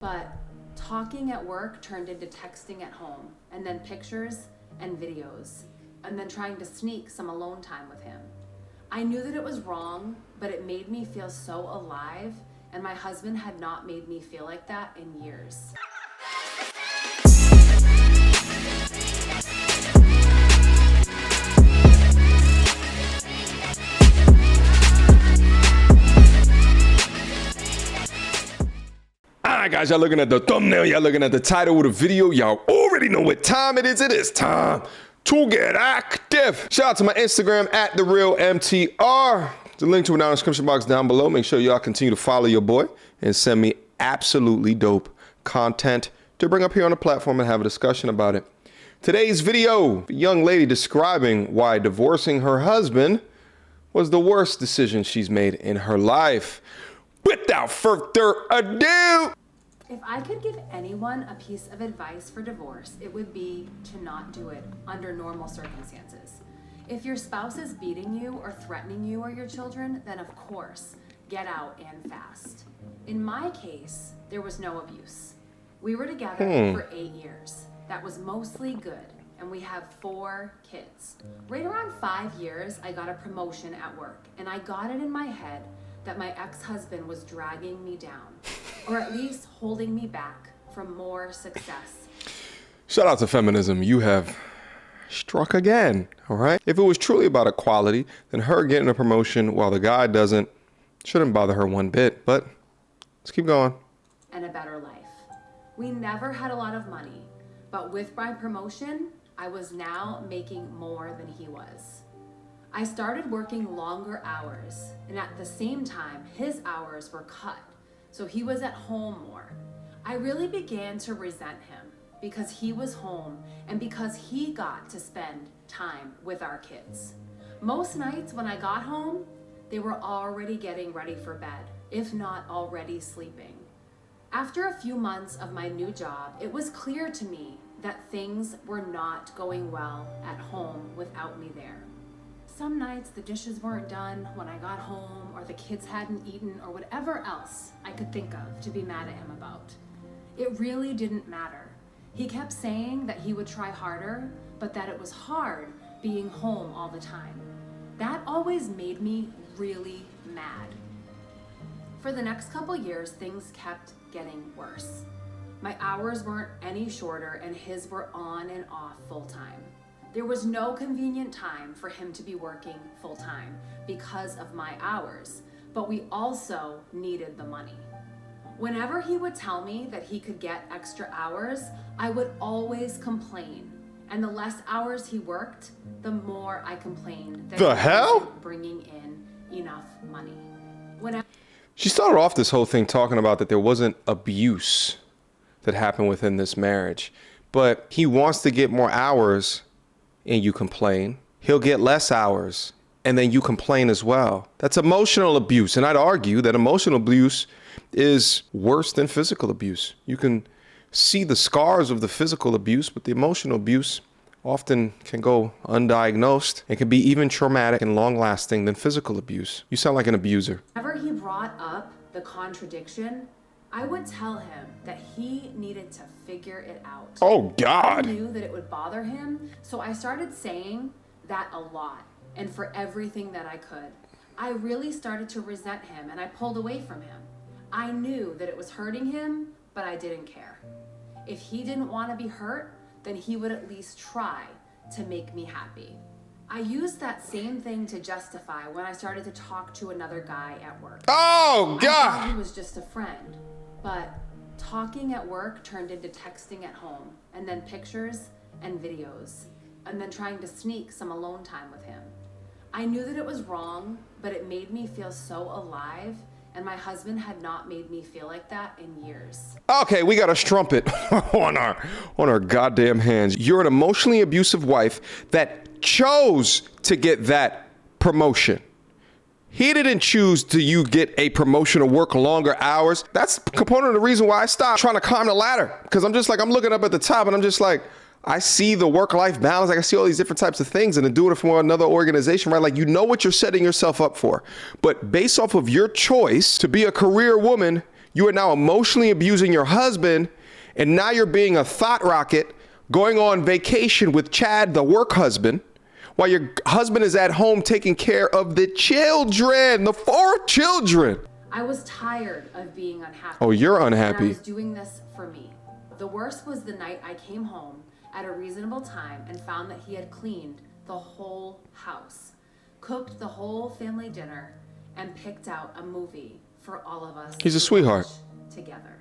But talking at work turned into texting at home, and then pictures and videos, and then trying to sneak some alone time with him. I knew that it was wrong, but it made me feel so alive, and my husband had not made me feel like that in years. Alright guys, y'all looking at the thumbnail, y'all looking at the title of the video, y'all already know what time it is. It is time to get active. Shout out to my Instagram at @MTandR. The link to it down in the description box down below. Make sure y'all continue to follow your boy and send me absolutely dope content to bring up here on the platform and have a discussion about it. Today's video, a young lady describing why divorcing her husband was the worst decision she's made in her life. Without further ado, If I could give anyone a piece of advice for divorce, it would be to not do it under normal circumstances. If your spouse is beating you or threatening you or your children, then of course, get out and fast. In my case, there was no abuse. We were together for 8 years. That was mostly good, and we have 4 kids. Right around 5 years, I got a promotion at work, and I got it in my head that my ex-husband was dragging me down, or at least holding me back from more success. shout out to feminism. You have struck again, all right? If it was truly about equality, then her getting a promotion while the guy doesn't shouldn't bother her one bit, but let's keep going. And a better life. We never had a lot of money, but with my promotion, I was now making more than he was. I started working longer hours, and at the same time, his hours were cut, so he was at home more. I really began to resent him because he was home and because he got to spend time with our kids. Most nights when I got home, they were already getting ready for bed, if not already sleeping. After a few months of my new job, it was clear to me that things were not going well at home without me there. Some nights the dishes weren't done when I got home, or the kids hadn't eaten, or whatever else I could think of to be mad at him about. It really didn't matter. He kept saying that he would try harder, but that it was hard being home all the time. That always made me really mad. For the next couple years, things kept getting worse. My hours weren't any shorter, and his were on and off full time. There was no convenient time for him to be working full time because of my hours, but we also needed the money. Whenever he would tell me that he could get extra hours, I would always complain. And the less hours he worked, the more I complained that he wasn't bringing in enough money. She started off this whole thing talking about that there wasn't abuse that happened within this marriage, but he wants to get more hours and you complain. He'll get less hours and then you complain as well. That's emotional abuse. And I'd argue that emotional abuse is worse than physical abuse. You can see the scars of the physical abuse, but the emotional abuse often can go undiagnosed and can be even traumatic and long lasting than physical abuse. You sound like an abuser. Whenever he brought up the contradiction, I would tell him that he needed to figure it out. Oh God. I knew that it would bother him, so I started saying that a lot and for everything that I could. I really started to resent him and I pulled away from him. I knew that it was hurting him, but I didn't care. If he didn't want to be hurt, then he would at least try to make me happy. I used that same thing to justify when I started to talk to another guy at work. Oh I God. thought he was just a friend, but talking at work turned into texting at home, and then pictures and videos, and then trying to sneak some alone time with him. I knew that it was wrong, but it made me feel so alive, and my husband had not made me feel like that in years. Okay, we got a strumpet on our goddamn hands. You're an emotionally abusive wife that chose to get that promotion. He didn't choose to you get a promotion or work longer hours. That's a component of the reason why I stopped trying to climb the ladder. Because I'm just like, I'm looking up at the top and I'm just like, I see the work-life balance. I can see all these different types of things, and to do it for another organization, right? Like, you know what you're setting yourself up for. But based off of your choice to be a career woman, You are now emotionally abusing your husband, and now you're being a thought rocket going on vacation with Chad, the work husband, while your husband is at home taking care of the children, the 4 children. I was tired of being unhappy. Oh, you're unhappy. And I was doing this for me. The worst was the night I came home at a reasonable time and found that he had cleaned the whole house, cooked the whole family dinner, and picked out a movie for all of us. He's a sweetheart. Together.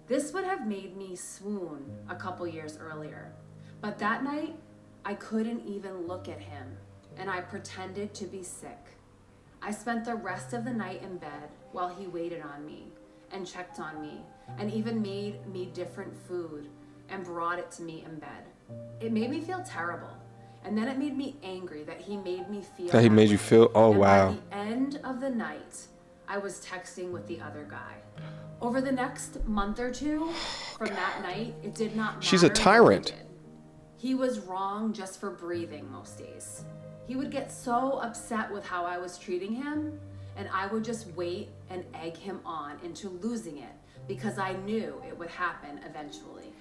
This would have made me swoon a couple years earlier, but that night I couldn't even look at him, and I pretended to be sick. I spent the rest of the night in bed while he waited on me and checked on me and even made me different food and brought it to me in bed. It made me feel terrible, and then it made me angry that he made me feel That he made you feel, oh and wow. By the end of the night, I was texting with the other guy. Over the next month or two from that night, it did not matter. She's a tyrant. He was wrong just for breathing most days. He would get so upset with how I was treating him, and I would just wait and egg him on into losing it because I knew it would happen eventually.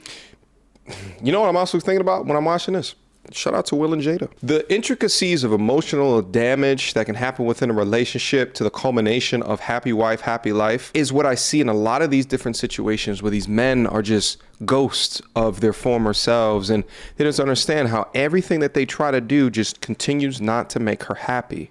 You know what I'm also thinking about when I'm watching this? Shout out to Will and Jada. The intricacies of emotional damage that can happen within a relationship to the culmination of happy wife, happy life is what I see in a lot of these different situations where these men are just ghosts of their former selves, and they don't understand how everything that they try to do just continues not to make her happy.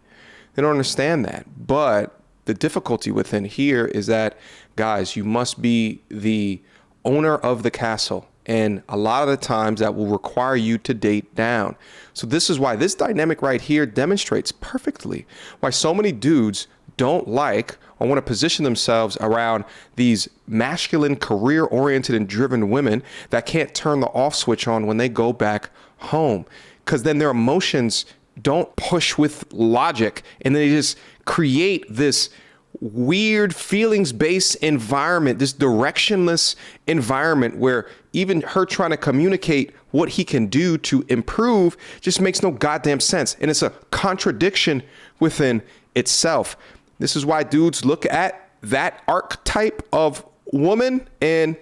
They don't understand that. But the difficulty within here is that, guys, you must be the owner of the castle. And a lot of the times that will require you to date down. So this is why this dynamic right here demonstrates perfectly why so many dudes don't like or want to position themselves around these masculine, career-oriented and driven women that can't turn the off switch on when they go back home. Because then their emotions don't push with logic, and they just create this weird feelings-based environment, this directionless environment where even her trying to communicate what he can do to improve just makes no goddamn sense. And it's a contradiction within itself. This is why dudes look at that archetype of woman and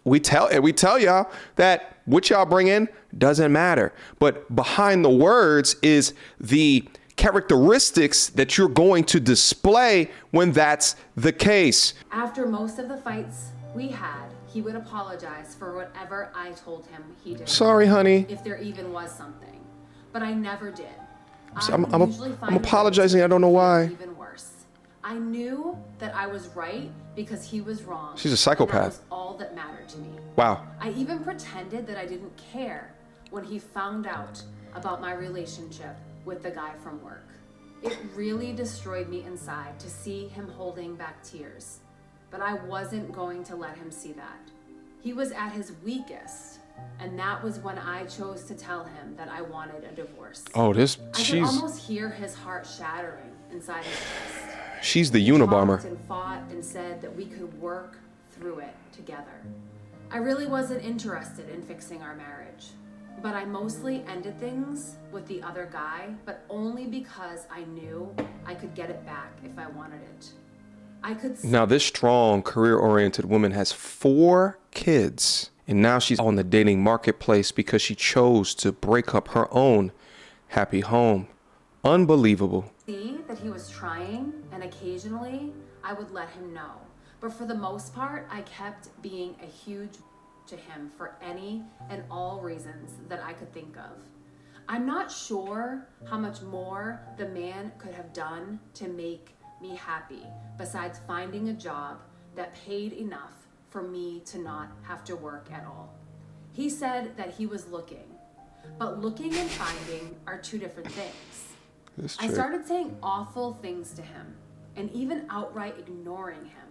we tell y'all that what y'all bring in doesn't matter. But behind the words is the characteristics that you're going to display when that's the case. After most of the fights we had, he would apologize for whatever I told him he did. Sorry, honey. If there even was something. But I never did. I'm apologizing. I don't know why. Even worse. I knew that I was right because he was wrong. She's a psychopath. That was all that mattered to me. Wow. I even pretended that I didn't care when he found out about my relationship with the guy from work. It really destroyed me inside to see him holding back tears, but I wasn't going to let him see that. He was at his weakest, and that was when I chose to tell him that I wanted a divorce. Oh, I could almost hear his heart shattering inside his chest. She's the Unabomber. He talked and fought and said that we could work through it together. I really wasn't interested in fixing our marriage. But I mostly ended things with the other guy, but only because I knew I could get it back if I wanted it. Now, this strong, career-oriented woman has 4 kids, and now she's on the dating marketplace because she chose to break up her own happy home. Unbelievable. See that he was trying, and occasionally I would let him know. But for the most part, I kept being a huge to him for any and all reasons that I could think of. I'm not sure how much more the man could have done to make me happy besides finding a job that paid enough for me to not have to work at all. He said that he was looking, but looking and finding are 2 different things. I started saying awful things to him and even outright ignoring him.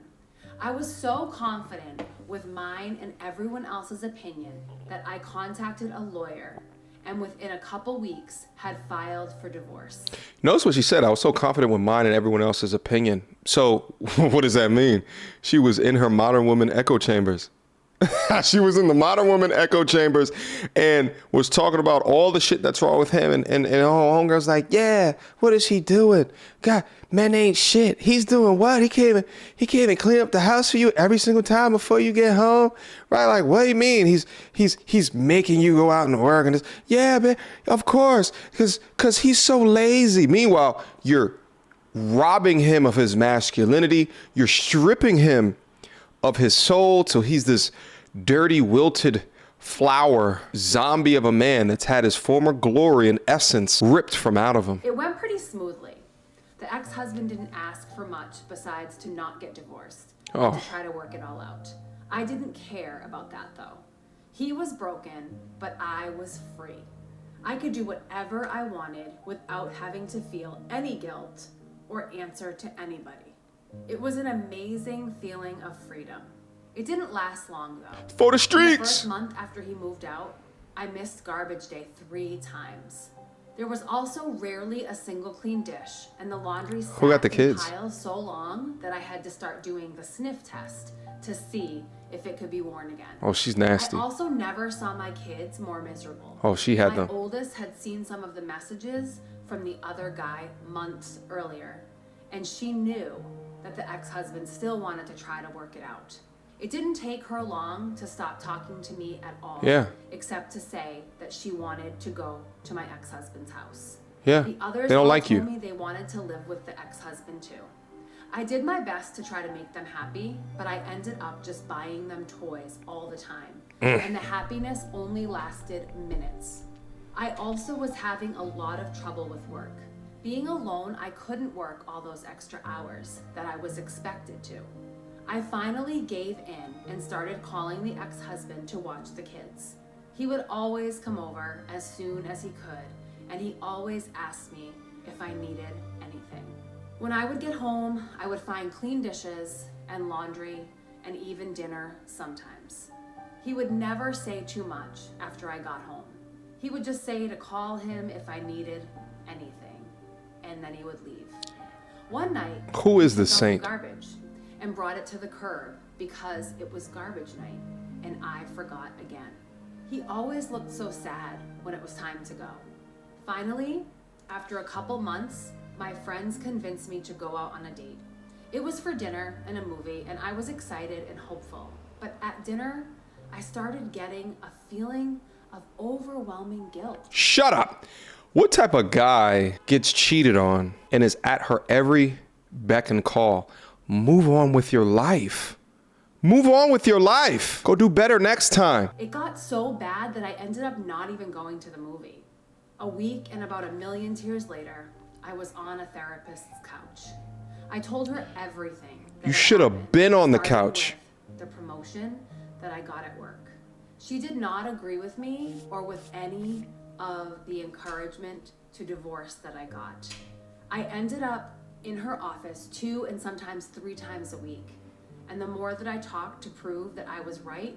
I was so confident with mine and everyone else's opinion that I contacted a lawyer and within a couple weeks had filed for divorce. Notice what she said. I was so confident with mine and everyone else's opinion. So what does that mean? She was in her modern woman echo chambers. She was in the Modern Woman echo chambers and was talking about all the shit that's wrong with him. And her homegirl's like, yeah, what is he doing? God, man ain't shit. He's doing what? He can't even clean up the house for you every single time before you get home. Right? Like, what do you mean? He's making you go out and work and this. Yeah, man, of course. Cause he's so lazy. Meanwhile, you're robbing him of his masculinity. You're stripping him of his soul till he's this dirty, wilted flower zombie of a man that's had his former glory and essence ripped from out of him. It went pretty smoothly. The ex-husband didn't ask for much besides to not get divorced, to try to work it all out. I didn't care about that though. He was broken, but I was free. I could do whatever I wanted without having to feel any guilt or answer to anybody. It was an amazing feeling of freedom. It didn't last long though. For the In the streets. first month after he moved out, I missed garbage day 3 times. There was also rarely a single clean dish, and the laundry sat Who got the in kids? piles so long that I had to start doing the sniff test to see if it could be worn again. Oh, she's nasty. I also never saw my kids more miserable. Oh, she had My them. oldest had seen some of the messages from the other guy months earlier, and she knew that the ex-husband still wanted to try to work it out. It didn't take her long to stop talking to me at all, Yeah. except to say that she wanted to go to my ex-husband's house. Yeah. The others They don't all like told you. me they wanted to live with the ex-husband too. I did my best to try to make them happy, but I ended up just buying them toys all the time. And the happiness only lasted minutes. I also was having a lot of trouble with work. Being alone, I couldn't work all those extra hours that I was expected to. I finally gave in and started calling the ex-husband to watch the kids. He would always come over as soon as he could, and he always asked me if I needed anything. When I would get home, I would find clean dishes and laundry and even dinner sometimes. He would never say too much after I got home. He would just say to call him if I needed anything, and then he would leave. One night, Who is he the took out saint? garbage and brought it to the curb because it was garbage night, and I forgot again. He always looked so sad when it was time to go. Finally, after a couple months, my friends convinced me to go out on a date. It was for dinner and a movie, and I was excited and hopeful. But at dinner, I started getting a feeling of overwhelming guilt. Shut up. What type of guy gets cheated on and is at her every beck and call? Move on with your life. Move on with your life. Go do better next time. It got so bad that I ended up not even going to the movie. A week and about 1,000,000 tears later, I was on a therapist's couch. I told her everything. You should have been on the couch. The promotion that I got at work. She did not agree with me or with any of the encouragement to divorce that I got. I ended up in her office 2 and sometimes 3 times a week. And the more that I talked to prove that I was right,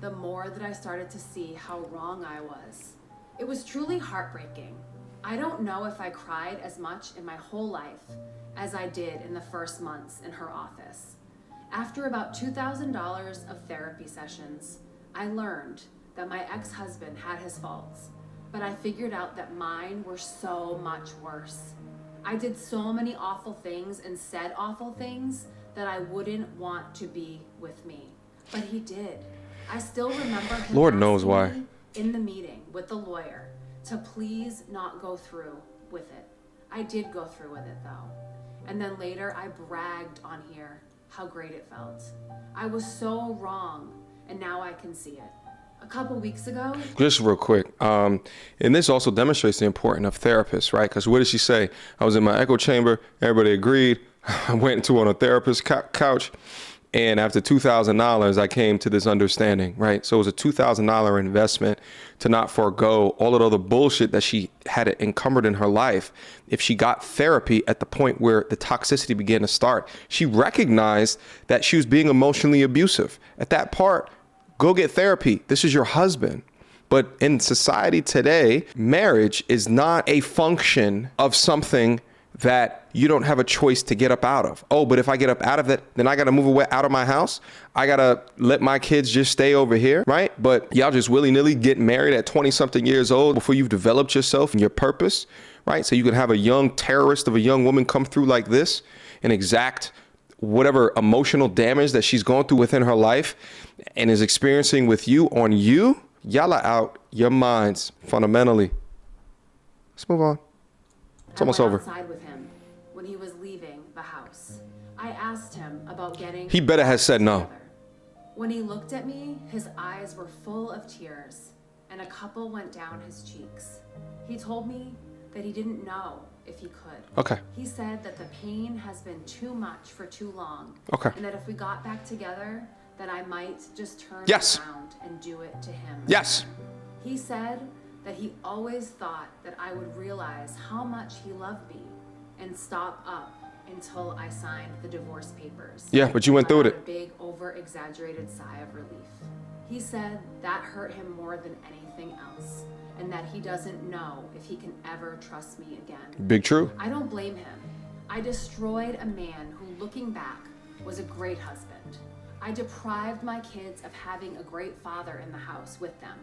the more that I started to see how wrong I was. It was truly heartbreaking. I don't know if I cried as much in my whole life as I did in the first months in her office. After about $2,000 of therapy sessions, I learned that my ex-husband had his faults, but I figured out that mine were so much worse. I did so many awful things and said awful things that I wouldn't want to be with me. But he did. I still remember him Lord knows asking why. me in the meeting with the lawyer to please not go through with it. I did go through with it though. And then later I bragged on here how great it felt. I was so wrong, and now I can see it. A couple weeks ago, Just real quick. And this also demonstrates the importance of therapists, right? Because what did she say? I was in my echo chamber. Everybody agreed. I went to on a therapist's couch. And after $2,000, I came to this understanding, right? So it was a $2,000 investment to not forego all of the other bullshit that she had encumbered in her life. If she got therapy at the point where the toxicity began to start, she recognized that she was being emotionally abusive. At that part, go get therapy. This is your husband. But in society today, marriage is not a function of something that you don't have a choice to get up out of. Oh, but if I get up out of it, then I got to move away out of my house. I got to let my kids just stay over here, right? But y'all just willy-nilly get married at 20-something years old before you've developed yourself and your purpose, right? So you can have a young terrorist of a young woman come through like this and exact whatever emotional damage that she's going through within her life and is experiencing with you on you. Y'all are out your minds fundamentally. Let's move on. It's almost over. Outside with him when he was leaving the house. I asked him about getting. He better has said no. When he looked at me, his eyes were full of tears, and a couple went down his cheeks. He told me that he didn't know if he could. Okay. He said that the pain has been too much for too long. Okay. And that if we got back together, that I might just turn around and do it to him. Yes. He said that he always thought that I would realize how much he loved me and stop up until I signed the divorce papers. Yeah, but you went through it. A big, over-exaggerated sigh of relief. He said that hurt him more than anything else, and that he doesn't know if he can ever trust me again. Big true. I don't blame him. I destroyed a man who, looking back, was a great husband. I deprived my kids of having a great father in the house with them,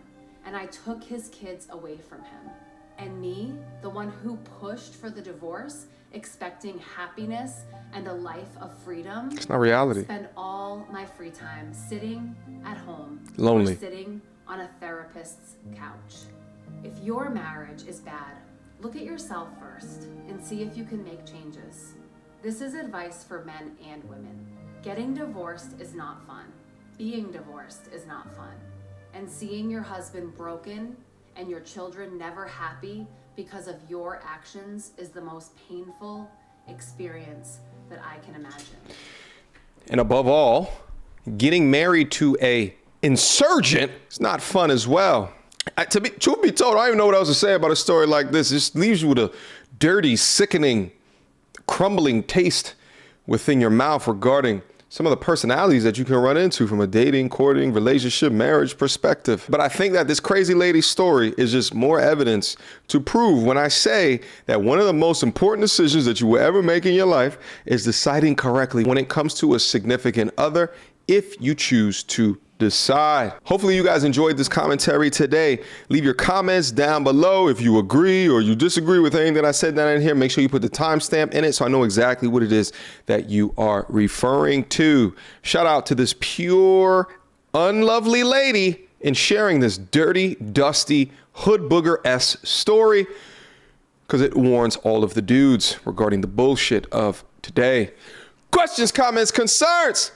and I took his kids away from him. And me, the one who pushed for the divorce, expecting happiness and a life of freedom. It's not reality. Spend all my free time sitting at home. Lonely. Or sitting on a therapist's couch. If your marriage is bad, look at yourself first and see if you can make changes. This is advice for men and women. Getting divorced is not fun. Being divorced is not fun. And seeing your husband broken and your children never happy because of your actions is the most painful experience that I can imagine. And above all, getting married to a insurgent is not fun as well. Truth be told, I don't even know what else to say about a story like this. It just leaves you with a dirty, sickening, crumbling taste within your mouth regarding some of the personalities that you can run into from a dating, courting, relationship, marriage perspective. But I think that this crazy lady's story is just more evidence to prove when I say that one of the most important decisions that you will ever make in your life is deciding correctly when it comes to a significant other, if you choose to decide. Hopefully you guys enjoyed this commentary today. Leave your comments down below if you agree or you disagree with anything that I said down in here. Make sure you put the timestamp in it so I know exactly what it is that you are referring to. Shout out to this pure, unlovely lady in sharing this dirty, dusty, hood booger-esque story, because it warns all of the dudes regarding the bullshit of today. Questions, comments, concerns?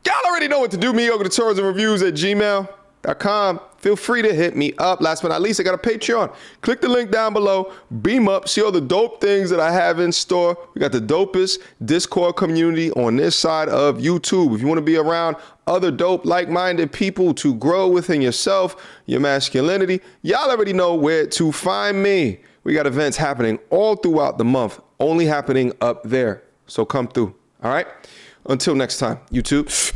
Y'all already know what to do. Mediocre tourism reviews at gmail.com. Feel free to hit me up. Last but not least, I got a Patreon. Click the link down below. Beam up. See all the dope things that I have in store. We got the dopest Discord community on this side of YouTube. If you want to be around other dope, like-minded people to grow within yourself, your masculinity, y'all already know where to find me. We got events happening all throughout the month, only happening up there. So come through. All right? Until next time, YouTube.